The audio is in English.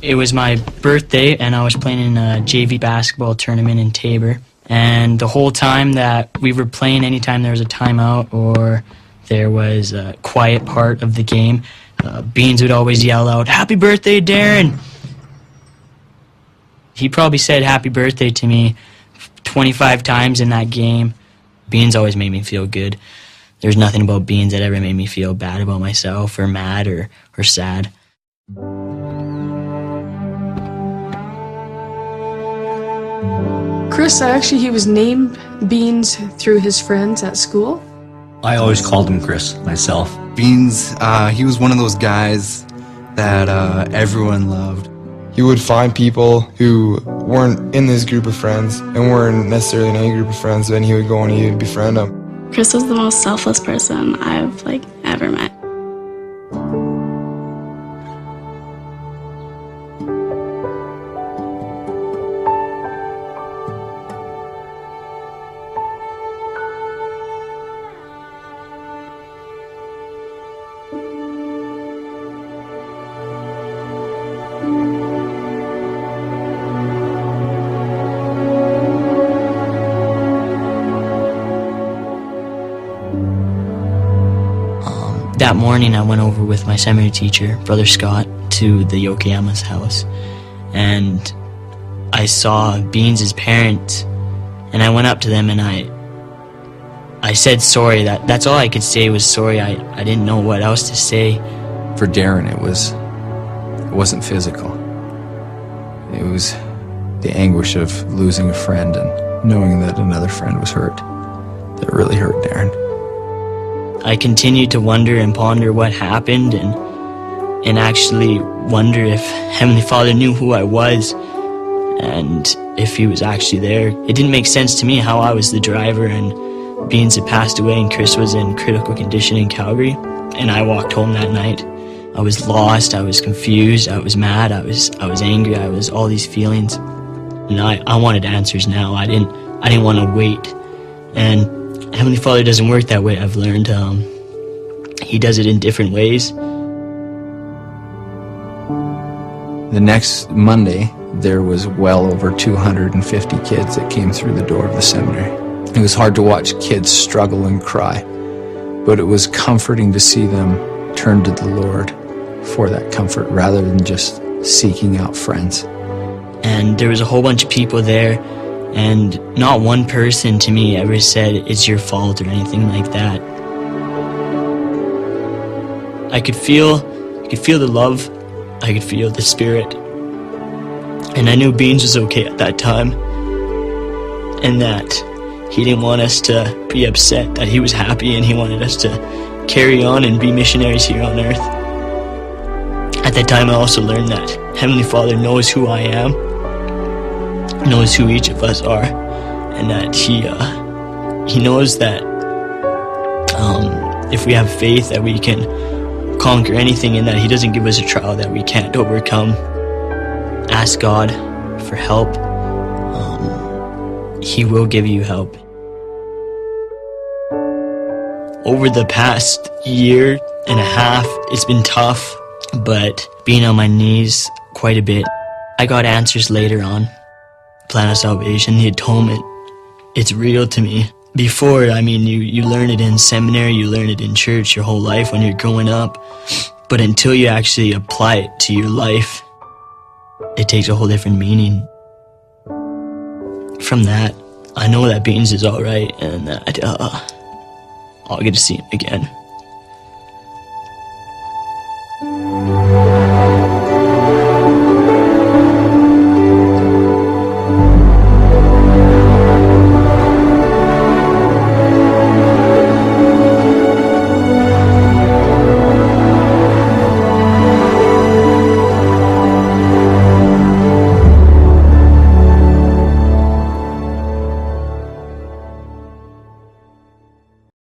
It was my birthday, and I was playing in a JV basketball tournament in Tabor. And the whole time that we were playing, anytime there was a timeout or there was a quiet part of the game, Beans would always yell out, "Happy birthday, Darren!" He probably said happy birthday to me 25 times in that game. Beans always made me feel good. There's nothing about Beans that ever made me feel bad about myself or mad or sad. Chris, actually, he was named Beans through his friends at school. I always called him Chris myself. Beans, he was one of those guys that everyone loved. He would find people who weren't in this group of friends and weren't necessarily in any group of friends, and he would go and he would befriend them. Chris was the most selfless person I've ever met. That morning I went over with my seminary teacher, Brother Scott, to the Yokoyama's house, and I saw Beans' parents, and I went up to them and I said sorry. That's all I could say was sorry. I didn't know what else to say. For Darren, it wasn't physical. It was the anguish of losing a friend and knowing that another friend was hurt. That really hurt Darren. I continued to wonder and ponder what happened and actually wonder if Heavenly Father knew who I was and if he was actually there. It didn't make sense to me how I was the driver and Beans had passed away and Chris was in critical condition in Calgary, and I walked home that night. I was lost, I was confused, I was mad, I was angry, I was all these feelings. And I wanted answers now. I didn't want to wait. And Heavenly Father doesn't work that way, I've learned. He does it in different ways. The next Monday, there was well over 250 kids that came through the door of the seminary. It was hard to watch kids struggle and cry, but it was comforting to see them turn to the Lord for that comfort rather than just seeking out friends. And there was a whole bunch of people there, and not one person to me ever said it's your fault or anything like that. I could feel the love, I could feel the spirit, and I knew Beans was okay at that time, and that he didn't want us to be upset, that he was happy and he wanted us to carry on and be missionaries here on earth. At that time I also learned that Heavenly Father knows who I am, knows who each of us are, and that he knows that if we have faith that we can conquer anything, and that he doesn't give us a trial that we can't overcome. Ask God for help. He will give you help. Over the past year and a half, it's been tough, but being on my knees quite a bit. I got answers later on. Plan of salvation, the atonement, it's real to me. Before, you learn it in seminary, you learn it in church your whole life when you're growing up, but until you actually apply it to your life, it takes a whole different meaning. From that, I know that Beans is alright and that I'll get to see him again.